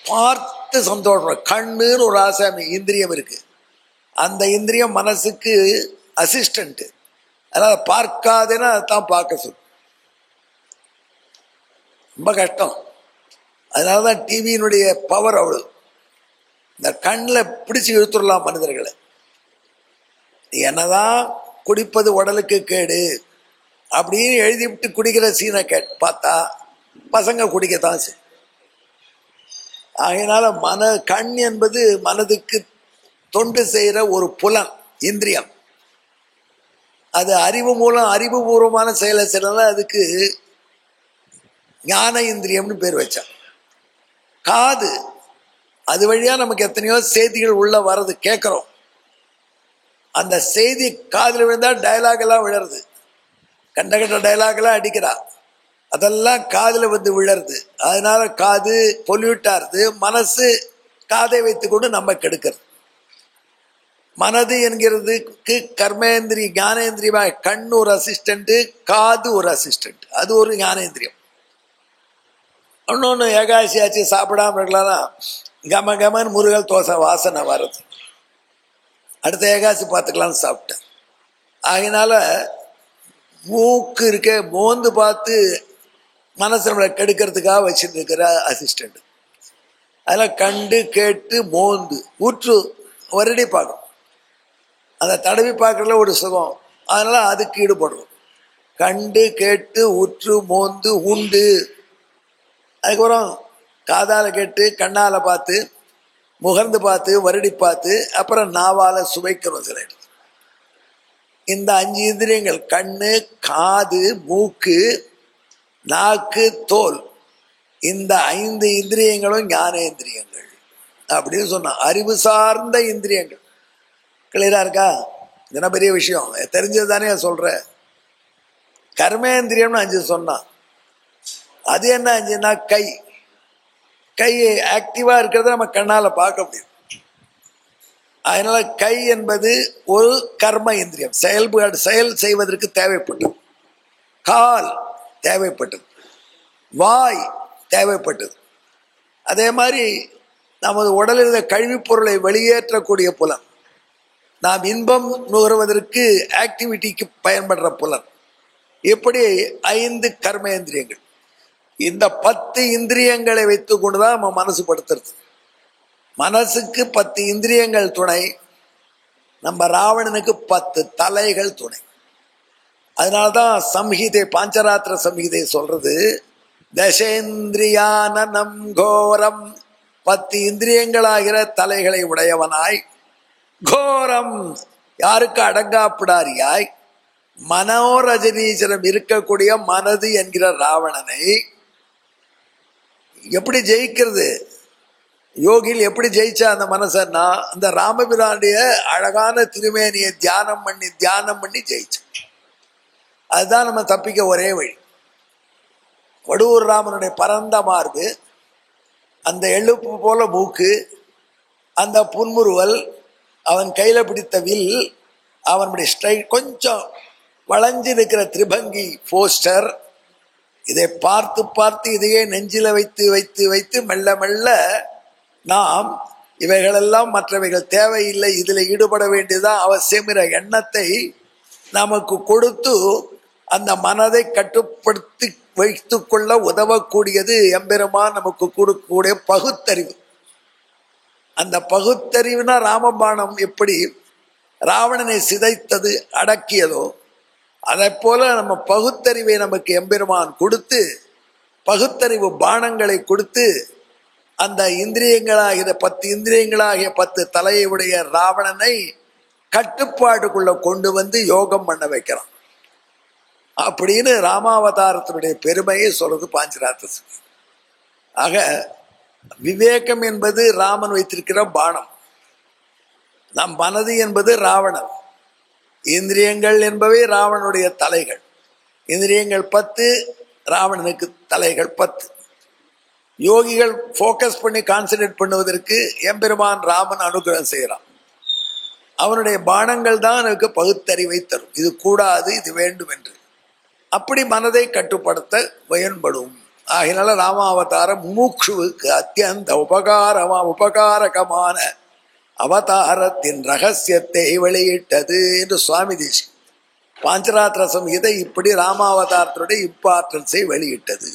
பார்த்து சந்தோஷம். கண்ணுன்னு ஒரு ஆசாமி இந்திரியம் இருக்கு. அந்த இந்திரியம் மனசுக்கு அசிஸ்டன்ட். அதனால பார்க்காதேன்னா அதான் பார்க்க சொல்லு. ரொம்ப கஷ்டம். அதனாலதான் டிவியினுடைய பவர் அவ்வளவு. இந்த கண்ணில் பிடிச்சி இழுத்துடலாம் மனிதர்களை. என்னதான் குடிப்பது உடலுக்கு கேடு அப்படின்னு எழுதிவிட்டு குடிக்கிற சீனை பார்த்தா பசங்க குடிக்கத்தான் செய்யும். அதனால கண் என்பது மனதுக்கு தொண்டு செய்கிற ஒரு புலன், இந்திரியம். அது அறிவு மூலம் அறிவுபூர்வமான செயலை செய்யறதுனால அதுக்கு ஞான இந்திரியம்னு பேர் வச்சான். காது, அது வழியா நமக்கு எத்தனையோ செய்திகள் உள்ள வர்றது கேட்கிறோம். அந்த செய்தி காதில் விழுந்தா டயலாக் எல்லாம் விழருது. கண்ட டயலாக் எல்லாம் அடிக்கிறா, அதெல்லாம் காதில் வந்து விழருது. அதனால காது பொல்யூட்டாருது. மனசு காதை வைத்துக்கொண்டு நம்ம கெடுக்கிறது. மனது என்கிறதுக்கு கர்மேந்திரி ஞானேந்திரியமாக கண் ஒரு அசிஸ்டன்ட், காது ஒரு அசிஸ்டன்ட். அது ஒரு ஞானேந்திரியம். இன்னொன்று ஏகாதசி சாப்பிடாம இருக்கலாம், கம கமன் முருகல் தோசை வாசனை வர்றது. அடுத்த ஏகாதசி பார்த்துக்கலான்னு சாப்பிட்டேன். அதனால மூக்கு இருக்க மோந்து பார்த்து மனசு நம்மளை கெடுக்கிறதுக்காக வச்சுட்டு இருக்கிற அசிஸ்டண்ட். அதெல்லாம் கண்டு கேட்டு மோந்து ஊற்று வருடி பார்க்கணும். அந்த தடவி பார்க்கறதுல ஒரு சுகம். அதனால அதுக்கு ஈடுபடும். கண்டு கேட்டு உற்று மோந்து உண்டு. அதுக்கப்புறம் காதால கேட்டு கண்ணால பார்த்து முகர்ந்து பார்த்து வருடி பார்த்து அப்புறம் நாவால சுவைக்கிறோம். சில இந்த 5 இந்திரியங்கள் கண்ணு, காது, மூக்கு, நாக்கு, தோல், இந்த 5 இந்திரியங்களும் ஞானேந்திரியங்கள் அப்படின்னு சொன்னா. அறிவு சார்ந்த இந்திரியங்கள். கிளியரா இருக்கா? என்ன பெரிய விஷயம், தெரிஞ்சது தானே சொல்ற. கர்மேந்திரியம்னு 5 சொன்னான். அது என்ன 5ன்னா கை. கை ஆக்டிவா இருக்கிறத நம்ம கண்ணால பார்க்க முடியும். அதனால கை என்பது ஒரு கர்ம இந்திரியம், செயல் செய்வதற்கு தேவைப்பட்டது. கால் தேவைப்பட்டது, வாய் தேவைப்பட்டது. அதே மாதிரி நமது உடலில் இருந்த கழிவுப் பொருளை வெளியேற்றக்கூடிய புலன், நாம் இன்பம் நுகர்வதற்கு ஆக்டிவிட்டிக்கு பயன்படுற புலன். இப்படி 5 கர்மேந்திரியங்கள். இந்த 10 இந்திரியங்களை வைத்துக் கொண்டுதான் நம்ம மனசு படுத்துறது. மனசுக்கு 10 இந்திரியங்கள் துணை, நம்ம ராவணனுக்கு 10 தலைகள் துணை. அதனால்தான் சம்ஹிதை, பாஞ்சராத்திர சம்ஹிதை சொல்றது தசேந்திரியானனம் கோரம். 10 இந்திரியங்களாகிற தலைகளை உடையவனாய், கோரம் யாருக்கு அடங்காப்பிடாரியாய், மனோரஜனீச்சரம் இருக்கக்கூடிய மனது என்கிற ராவணனை எப்படி ஜெயிக்கிறது? யோகியில் எப்படி ஜெயிச்சா அந்த மனசன்னா, அந்த ராமபிரானுடைய அழகான திருமேனியை தியானம் பண்ணி ஜெயிச்சு. அதுதான் நம்ம தப்பிக்க ஒரே வழி. வடுவூர் ராமனுடைய பரந்த மார்பு, அந்த எழுப்பு போல மூக்கு, அந்த புன்முறுவல், அவன் கையில பிடித்த வில், அவனுடைய ஸ்ட்ரைட் கொஞ்சம் வளைஞ்சு இருக்கிற திரிபங்கி போஸ்டர், இதை பார்த்து பார்த்து இதையே நெஞ்சில வைத்து வைத்து வைத்து மெல்ல மெல்ல நாம் இவைகளெல்லாம் மற்றவைகள் தேவையில்லை, இதில் ஈடுபட வேண்டியதான் அவசியங்கிற எண்ணத்தை நமக்கு கொடுத்து அந்த மனதை கட்டுப்படுத்தி வைத்து கொள்ள உதவக்கூடியது எம்பெருமான் நமக்கு கொடுக்கக்கூடிய பகுத்தறிவு. அந்த பகுத்தறிவுனா ராமபாணம் எப்படி ராவணனை சிதைத்தது, அடக்கியதோ, அதை போல நம்ம பகுத்தறிவை நமக்கு எம்பெருமான் கொடுத்து, பகுத்தறிவு பானங்களை கொடுத்து, அந்த இந்திரியங்களாகிய 10 இந்திரியங்களாகிய 10 தலையை உடைய ராவணனை கட்டுப்பாட்டுக்குள்ள கொண்டு வந்து யோகம் பண்ண வைக்கிறான். அப்படின்னு ராமாவதாரத்தினுடைய பெருமையை சொல்றது பாஞ்சராத்திர. ஆக விவேகம் என்பது ராமன் வைத்திருக்கிற பானம், நம் மனது என்பது ராவணன், இந்திரியங்கள் என்பவை ராவனுடைய தலைகள். இந்திரியங்கள் 10, ராவணனுக்கு தலைகள் 10. யோகிகள் போக்கஸ் பண்ணி கான்சன்ட்ரேட் பண்ணுவதற்கு எம்பெருமான் ராமன் அனுகிரகம் செய்கிறான். அவனுடைய பானங்கள் தான் எனக்கு பகுத்தறிவை தரும், இது கூடாது இது வேண்டும் என்று. அப்படி மனதை கட்டுப்படுத்த பயன்படும் ஆகினால ராமாவதாரம் முமுட்சுவுக்கு அத்தியந்த உபகாரகமான அவதாரத்தின் ரகசியத்தை வெளியிட்டது என்று சுவாமி தேசிகன் பாஞ்சராத்திர சம்ஹிதை இப்படி ராமாவதாரத்தினுடைய இம்பார்ட்டன்ஸை வெளியிட்டது.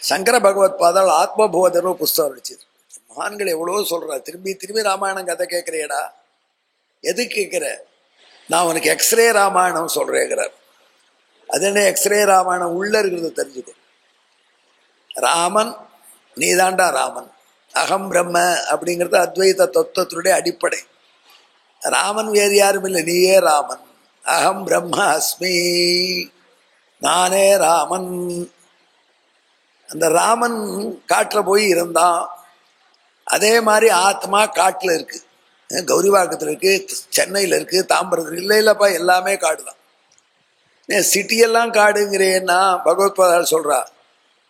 சங்கர பகவத் பாதால் ஆத்மபோதனோ புஸ்தகம் அடிச்சது. மகான்கள் எவ்வளவோ சொல்றா, திரும்பி திரும்பி ராமாயணம் கதை கேட்கிறேடா, எது கேட்கிற? நான் உனக்கு எக்ஸ்ரே ராமாயணம் சொல்றேங்கிறார். அது என்ன எக்ஸ்ரே ராமாயணம்? உள்ள இருக்கிறது தெரிஞ்சுக்கோ. ராமன் நீதாண்டா ராமன், அகம் பிரம்ம அப்படிங்கிறது அத்வைத தத்துவத்தினுடைய அடிப்படை. ராமன் வேறு யாரும் இல்லை, நீயே ராமன். அகம் பிரம்ம அஸ்மி, நானே ராமன். அந்த ராமன் காட்டில் போய் இருந்தான். அதே மாதிரி ஆத்மா காட்டில் இருக்கு, கௌரிவாக்கத்தில் இருக்கு, சென்னையில் இருக்கு, தாம்பரத்தில் இல்லை. இல்லைப்பா, எல்லாமே காடு தான். சிட்டியெல்லாம் காடுங்கிறேன்னா பகவத்பாதால் சொல்றா,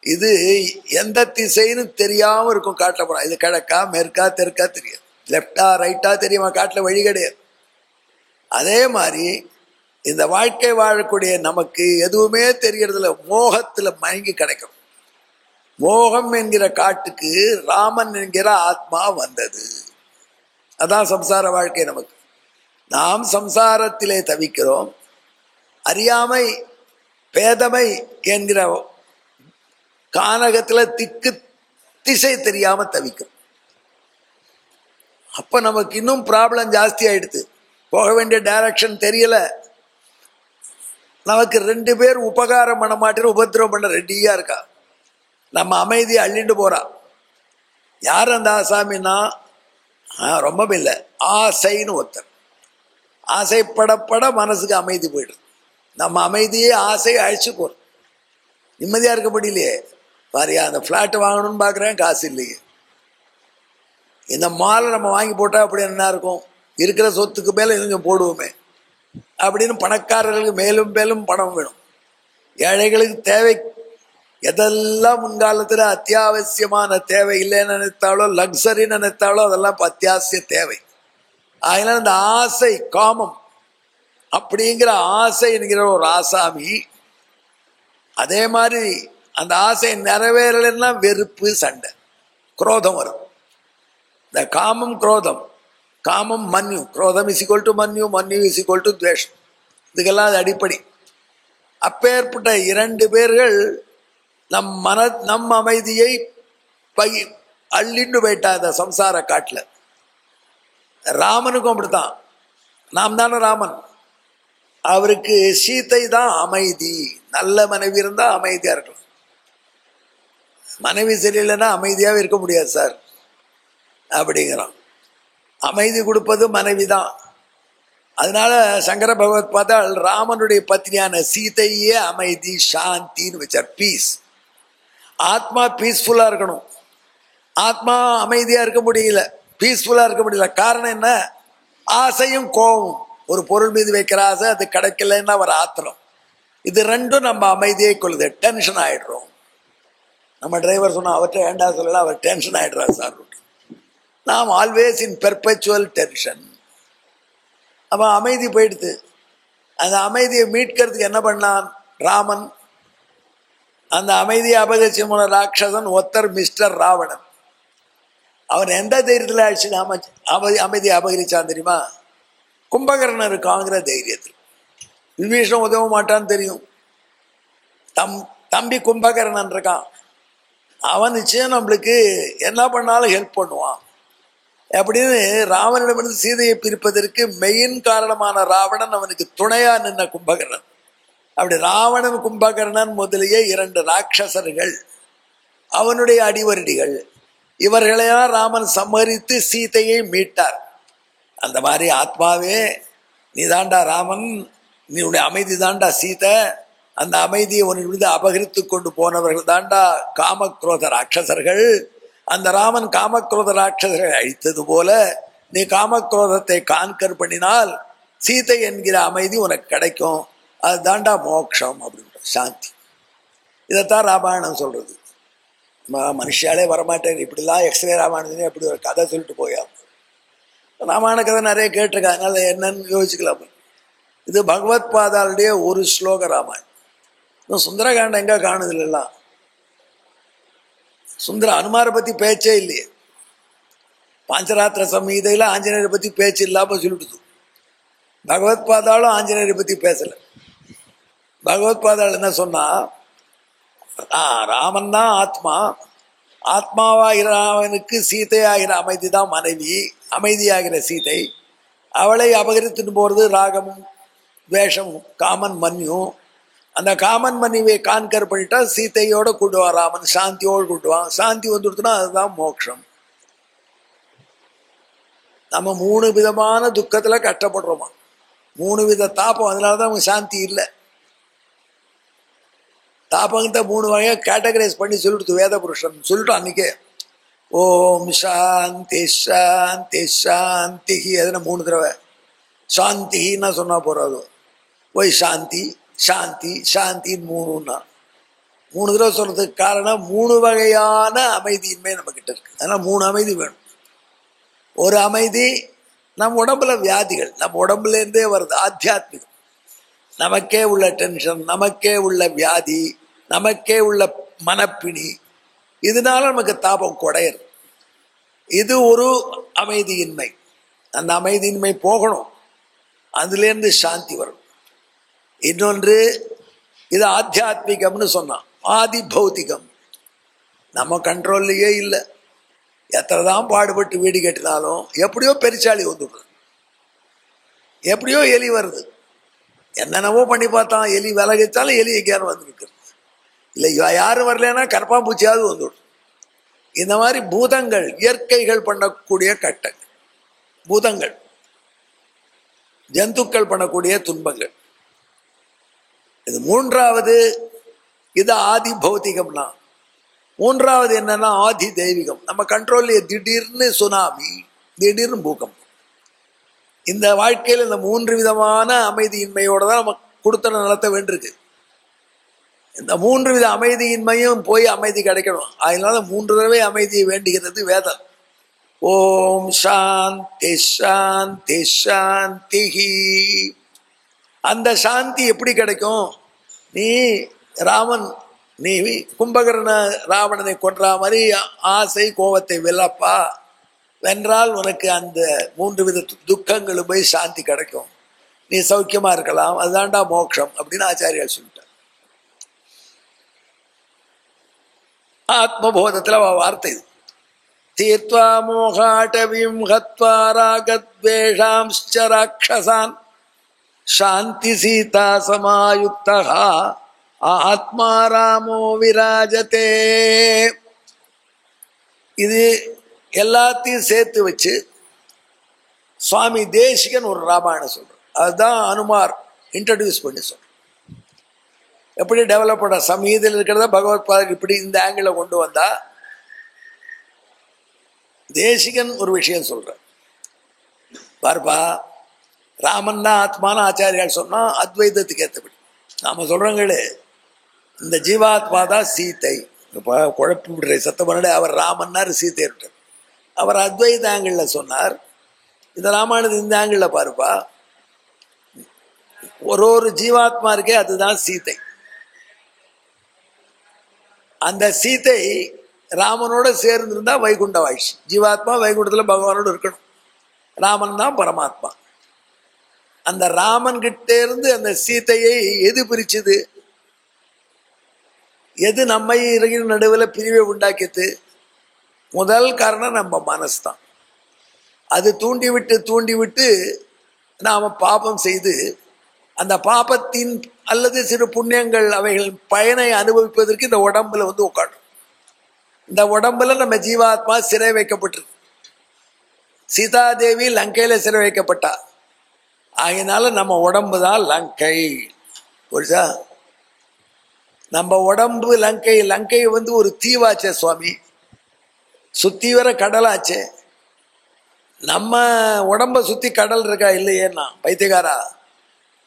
இது எந்த திசைன்னு தெரியாம இருக்கும். காட்டில் போனா இது கிழக்கா மேற்கா தெற்கா தெரியாது, லெப்டா ரைட்டா தெரியுமா? காட்டில் வழி கிடையாது. அதே மாதிரி இந்த வாழ்க்கை வாழக்கூடிய நமக்கு எதுவுமே தெரியறதில்ல, மோகத்துல மயங்கி கிடைக்கும். மோகம் என்கிற காட்டுக்கு ராமன் என்கிற ஆத்மா வந்தது. அதான் சம்சார வாழ்க்கை நமக்கு. நாம் சம்சாரத்திலே தவிக்கிறோம். அறியாமை பேதமை என்கிற கானகத்துல திக்கு திசை தெரியாம தவிக்கும். அப்ப நமக்கு இன்னும் ப்ராப்ளம் ஜாஸ்தி ஆயிடுது. போக வேண்டிய டைரக்ஷன் தெரியல. நமக்கு 2 பேர் உபகாரம் பண்ண மாட்டேன்னு உபத்திரவம் பண்ண ரெடியா இருக்கா. நம்ம அமைதியை அள்ளிண்டு போறா. யார் அந்த ஆசாமின்னா ரொம்ப இல்லை, ஆசைன்னு ஒருத்தர். ஆசைப்படப்பட மனசுக்கு அமைதி போயிடும். நம்ம அமைதியே ஆசையை அழிச்சு போறோம். நிம்மதியா இருக்க முடியலையே. பாரியா, அந்த பிளாட் வாங்கணும்னு பாக்குறேன், காசு இல்லையே. இந்த மாலை நம்ம வாங்கி போட்டா அப்படி என்ன இருக்கும்? இருக்கிற சொத்துக்கு மேல கொஞ்சம் போடுவோமே அப்படின்னு பணக்காரர்களுக்கு மேலும் மேலும் பணம் வேணும். ஏழைகளுக்கு தேவை எதெல்லாம் முன்காலத்துல அத்தியாவசியமான தேவை இல்லைன்னு நினைத்தாலோ, லக்ஸரின்னு நினைத்தாலோ, அதெல்லாம் அத்தியாவசிய தேவை. அதனால இந்த ஆசை, காமம் அப்படிங்கிற ஆசை என்கிற ஒரு ஆசாமி. அதே மாதிரி அந்த ஆசை நிறைவேறலைன்னா வெறுப்பு, சண்டை, குரோதம் வரும். இந்த காமம் குரோதம், காமம் மன்யு, குரோதம் இஸ் ஈக்குவல் டு மன்யு, மன்யு இஸ் ஈக்குவல் டு துவேஷம். இதுக்கெல்லாம் அது அடிப்படை. அப்பேற்பட்ட 2 பேர்கள் நம் அமைதியை அள்ளிண்டு போயிட்டா இந்த சம்சார காட்டுல. ராமனுக்கும் அப்படித்தான். நாம் தானே ராமன். அவருக்கு சீதை தான் அமைதி. நல்ல மனைவி இருந்தா அமைதியா இருக்கலாம். மனைவி சரியில்லைன்னா அமைதியாவே இருக்க முடியாது சார் அப்படிங்கிறான். அமைதி கொடுப்பது மனைவி தான். அதனால சங்கர பகவத் பார்த்தால் ராமனுடைய பத்னியான சீதையே அமைதி, சாந்தின்னு வச்சார். பீஸ். ஆத்மா பீஸ்ஃபுல்லா இருக்கணும். ஆத்மா அமைதியா இருக்க முடியல, பீஸ்ஃபுல்லா இருக்க முடியல. காரணம் என்ன? ஆசையும் கோபம். ஒரு பொருள் மீது வைக்கிற ஆசை, அது கிடைக்கலன்னா வர ஆத்திரம். இது 2ம் நம்ம அமைதியை கொள்ளுது. டென்ஷன் ஆயிடுறோம். நம்ம டிரைவர் சொன்னா அவர்கிட்ட ஏண்டா சொல்லல, அவர் டென்ஷன் ஆயிடுறாரு சார். நாம் ஆல்வேஸ் இன் பெர்பெச்சுவல் டென்ஷன். அப்ப அமைதி போயிடுது. அந்த அமைதியை மீட்கிறதுக்கு என்ன பண்ணான் ராமன்? அந்த அமைதியை அபகரிச்சு போன ராட்சசன் ஒருத்தர் மிஸ்டர் ராவணன். அவன் எந்த தைரியத்தில் ஆயிடுச்சு அமைதியை அபகரிச்சான் தெரியுமா? கும்பகர்ணன் இருக்காங்கிற தைரியத்தில். விபீஷணன் உதவ மாட்டான்னு தெரியும். தம்பி கும்பகர்ணன் இருக்கான். அவன் நிச்சயம் நம்மளுக்கு என்ன பண்ணாலும் ஹெல்ப் பண்ணுவான் அப்படின்னு ராவணனிடமிருந்து சீதையை பிரிப்பதற்கு மெயின் காரணமான ராவணன் அவனுக்கு துணையா நின்ன கும்பகர்ணன். அப்படி ராவணன் கும்பகர்ணன் முதலிய 2 ராட்சசர்கள், அவனுடைய அடிவருடிகள், இவர்களையெல்லாம் ராமன் சம்ஹரித்து சீதையை மீட்டார். அந்த மாதிரி ஆத்மாவே நீ தாண்டா ராமன், நீ உடைய அமைதி தாண்டா சீதை. அந்த அமைதியை உன்னிலிருந்து அபகரித்து கொண்டு போனவர்கள் தாண்டா காமக்ரோத ராட்சசர்கள். அந்த ராமன் காமக்ரோத ராட்சசர்களை அழித்தது போல நீ காமக்ரோதத்தை கான்கர் பண்ணினால் சீதை என்கிற அமைதி உனக்கு கிடைக்கும். அது தாண்டா மோட்சம் அப்படின்ற சாந்தி. இதைத்தான் ராமாயணம் சொல்றது. மனுஷாலே வரமாட்டேன் இப்படிலாம் எக்ஸ்ரே ராமாயணத்துலேயே அப்படி ஒரு கதை சொல்லிட்டு போயா. ராமாயண கதை நிறைய கேட்டிருக்கேன், அதனால என்னன்னு யோசிக்கலாம். இது பகவத் பாதாளுடைய ஒரு ஸ்லோக ராமாயணம். சுந்தரகாண்டம் எங்க காணுது இல்ல? சுந்தர அனுமாரை பத்தி பேச்சே இல்லையே. பாஞ்சராத்திர சமீதையில ஆஞ்சநேயரை பத்தி பேச்சு இல்லாம சொல்லிடுது. பகவத் பாதாளும் ஆஞ்சநேயரை பத்தி பேசல. பகவத் பாதாள் என்ன சொன்னா, ராமன் தான் ஆத்மா, ஆத்மாவாகிற ராமனுக்கு சீதையாகிற அமைதி தான் மனைவி, அமைதியாகிற சீதை. அவளை அபகரித்துட்டு போறது ராகமும் வேஷமும் காமன் மன்யும். அந்த காமன் மன்னிவை கான்கர் பண்ணிட்டா சீதையோட கூட்டுவான் ராமன், சாந்தியோடு கூட்டுவான். சாந்தி வந்துடுத்துனா அதுதான் மோட்சம். நம்ம 3 விதமான துக்கத்துல கஷ்டப்படுறோமா, 3 வித தாபம். அதனாலதான் அவங்க சாந்தி இல்லை. தாபங்கத்தை 3 வகையா கேட்டகரைஸ் பண்ணி சொல்லிடுத்து வேத புருஷன் சொல்லிட்டு அன்னைக்கே. ஓம் சாந்தி சாந்தி சாந்தி, எதுனா 3 தடவை சாந்தின்னா சொன்னா போறாது. ஒய் சாந்தி சாந்தி சாந்தின்னு 3ன்னா 3 தடவை சொல்றதுக்கு காரணம் 3 வகையான அமைதியின்மை நம்ம கிட்ட இருக்கு. அதனால 3 அமைதி வேணும். ஒரு அமைதி நம்ம உடம்புல வியாதிகள், நம்ம உடம்புல இருந்தே வருது, ஆத்தியாத்மிகம். நமக்கே உள்ள டென்ஷன், நமக்கே உள்ள வியாதி, நமக்கே உள்ள மனப்பிணி, இதனால நமக்கு தாபம் குறையிறது. இது ஒரு அமைதியின்மை. அந்த அமைதியின்மை போகணும், அதுலேருந்து சாந்தி வரும். இன்னொன்று, இது ஆத்தியாத்மிகம்னு சொன்னான். ஆதி பௌத்திகம் நம்ம கண்ட்ரோல்லையே இல்லை. எத்தனைதான் பாடுபட்டு வீடு கட்டினாலும் எப்படியோ பெருச்சாளி வந்துடுறது, எப்படியோ எலி வருது. என்னென்னவோ பண்ணி பார்த்தான், எலி விலகிச்சாலும் எலி எங்கேயாரும் வந்து நிற்கிறது இல்லை. யாரும் வரலன்னா கரப்பாம்பூச்சியாவது வந்துடும். இந்த மாதிரி பூதங்கள், இயற்கைகள் பண்ணக்கூடிய கட்டங்கள், பூதங்கள் ஜந்துக்கள் பண்ணக்கூடிய துன்பங்கள். இது 3வது. இது ஆதி பௌத்திகம்னா. 3வது என்னன்னா ஆதி தெய்வீகம். நம்ம கண்ட்ரோல்ல திடீர்னு சுனாமி, திடீர்னு பூகம்பம். இந்த வாழ்க்கையில் இந்த 3 விதமான அமைதியின்மையோட தான் நம்ம கொடுத்த நடத்த வேண்டியிருக்கு. இந்த 3 வித அமைதியின்மையும் போய் அமைதி கிடைக்கணும். அதனால 3 தடவை அமைதியை வேண்டுகிறது வேதம். ஓம் சாந்தி சாந்தி சாந்தி. அந்த சாந்தி எப்படி கிடைக்கும்? நீ கும்பகர்ண ராவணனை கொன்ற மாதிரி ஆசை கோபத்தை வெல்லப்பா, வென்றால் உனக்கு அந்த 3 வித துக்கங்களும் போய் சாந்தி கிடைக்கும், நீ சௌக்கியமா இருக்கலாம், அதுதான்டா மோட்சம் அப்படின்னு ஆச்சாரியார் சொல்லிட்டார். ஆத்மபோதத்துல வார்த்தை இது. தீர்த்வா மோகாட்டவிம் ஹத்வா ராகத்வேஷாம்ச்ச ராட்சசான் சாந்தி சீதா சமாயுக்தஹ ஆத்மா ராமோ விராஜதே. இது எல்லாத்தையும் சேர்த்து வச்சு சுவாமி தேசிகன் ஒரு ராமாயணம் சொல்றார். அதுதான் அனுமார் இன்ட்ரடியூஸ் பண்ணி சொல்ற. எப்படி டெவலப் பண்ண சமீதியில் இருக்கிறத பகவத் பாதர் இப்படி இந்த ஆங்கிள் கொண்டு வந்தா, தேசிகன் ஒரு விஷயம் சொல்ற. பார்ப்பா, ராமன் தான் ஆத்மான ஆச்சாரியால் சொன்னா அத்வைதத்துக்கு ஏற்றபடி நாம சொல்றோங்களே, இந்த ஜீவாத்மா தான் சீத்தை. குழப்பி விடுற சத்தம் பண்ண, அவர் ராமன்னார், சீத்தை விட்டார். அவர் அத்வைத ஆங்கிள் சொன்னார். இந்த ராமாயணத்து இந்த ஆங்கிள் பாருப்பா, ஒரு ஜீவாத்மா இருக்கே அதுதான் சீத்தை. அந்த சீத்தை ராமனோட சேர்ந்து இருந்தா வைகுண்ட வாழ்ச்சி. ஜீவாத்மா வைகுண்டத்துல பகவானோடு இருக்கணும். ராமன் தான் பரமாத்மா. அந்த ராமன் கிட்ட இருந்து அந்த சீத்தையை எது பிரிச்சுது? எது நம்மை நடுவில் பிரிவை உண்டாக்கியது? முதல் காரணம் நம்ம மனசு தான். அது தூண்டி விட்டு நாம பாபம் செய்து அந்த பாபத்தின் அல்லது சிறு புண்ணியங்கள் அவைகள் பயனை அனுபவிப்பதற்கு இந்த உடம்புல வந்து உட்காடும். இந்த உடம்புல நம்ம ஜீவாத்மா சிறை வைக்கப்பட்டிருக்கு. சீதாதேவி லங்கையில சிறை வைக்கப்பட்டா. ஆகினால நம்ம உடம்பு தான் லங்கை. புரிச்சா? நம்ம உடம்பு லங்கை. லங்கை வந்து ஒரு தீவாச்சே சுவாமி, சுத்தி வர கடலாச்சே. நம்ம உடம்ப சுத்தி கடல் இருக்கா? இல்லையேன்னா பைத்தியகாரா,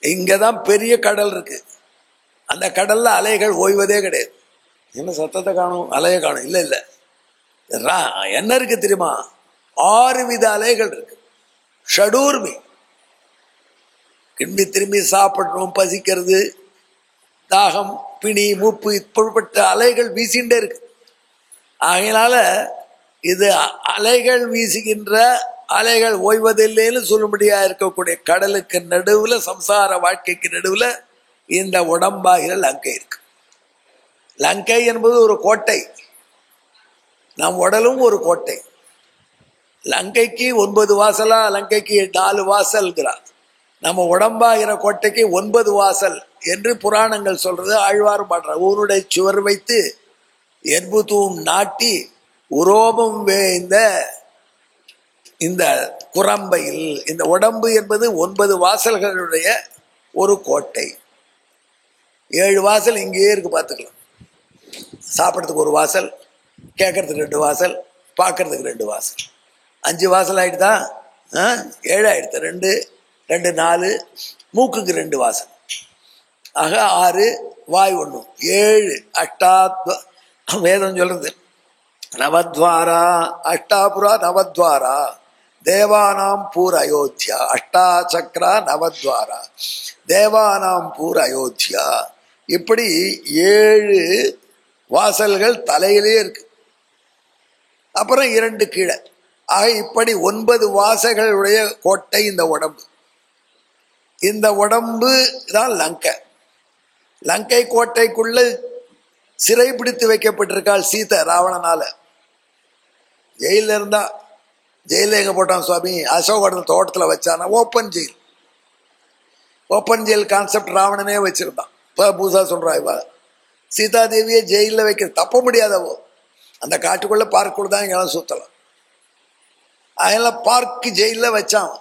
இங்கதான் பெரிய கடல் இருக்கு. அந்த கடல்ல அலைகள் ஓய்வதே கிடையாது. என்ன சத்தத்தை காணும், அலையை காணும்? இல்ல இல்ல, என்ன இருக்கு தெரியுமா? 6 வித அலைகள் இருக்கு. ஷடூர்மி, திரும்பி சாப்பிடணும், பசிக்கிறது, தாகம், பிணி மூப்பு இப்படிப்பட்ட அலைகள் வீசிண்டே இருக்கு. அதனால இது அலைகள் வீசுகின்ற அலைகள் ஓய்வதில்லைன்னு சொல்லும்படியா இருக்கக்கூடிய கடலுக்கு நடுவுல, சம்சார வாழ்க்கைக்கு நடுவுல இந்த உடம்பாகிற லங்கை இருக்கு. லங்கை என்பது ஒரு கோட்டை, நம் உடலும் ஒரு கோட்டை. லங்கைக்கு 9 வாசலா, லங்கைக்கு 4 வாசல்கிறார். நம்ம உடம்பாகிற கோட்டைக்கு 9 வாசல் என்று புராணங்கள் சொல்றது. ஆழ்வார் பாடுறார், ஊருடை சுவர் வைத்து என்பு தூண் நாட்டி உரோபம் வேய்ந்த இந்த குரம்பையில். இந்த உடம்பு என்பது 9 வாசல்களுடைய ஒரு கோட்டை. 7 வாசல் இங்கேயே இருக்கு, பார்த்துக்கலாம். சாப்பிட்றதுக்கு ஒரு வாசல், கேட்கறதுக்கு 2 வாசல், பார்க்கறதுக்கு 2 வாசல். 5 வாசல் ஆயிடுதா? 7 ஆயிடுது. 2 2 4, மூக்குக்கு 2 வாசல், ஆக 6, வாய் 1, 7. அஷ்டாத்வ வேதம் சொல்றது நவத்வாரா, அஷ்டாபுரா நவத்வாரா, தேவானாம் பூர் அயோத்தியா. அஷ்டாசக்ரா நவத்வாரா, தேவானாம் பூர் அயோத்தியா. இப்படி 7 வாசல்கள் தலையிலே இருக்கு, அப்புறம் 2 கீழே. ஆக இப்படி 9 வாசல்களுடைய கோட்டை இந்த உடம்பு. இந்த உடம்பு தான் லங்கை. லங்கை கோட்டைக்குள்ள சிறை பிடித்து வைக்கப்பட்டிருக்காள் சீதை ராவணனால. ஜெயில இருந்தா, ஜெயில எங்க போட்டான் சுவாமி? அசோகவனம் தோட்டத்தில் வச்சானா open jail. Open jail concept ராவணனே வச்சிருந்தான். இப்போ புதுசா சொல்றா இவ சீதா தேவியை ஜெயில வைக்க தப்ப முடியாதவோ. அந்த காட்டுக்குள்ள பார்க்குள்ள தான் இங்கெல்லாம் சுத்தலாம். அதெல்லாம் பார்க்கு ஜெயில வச்சான்.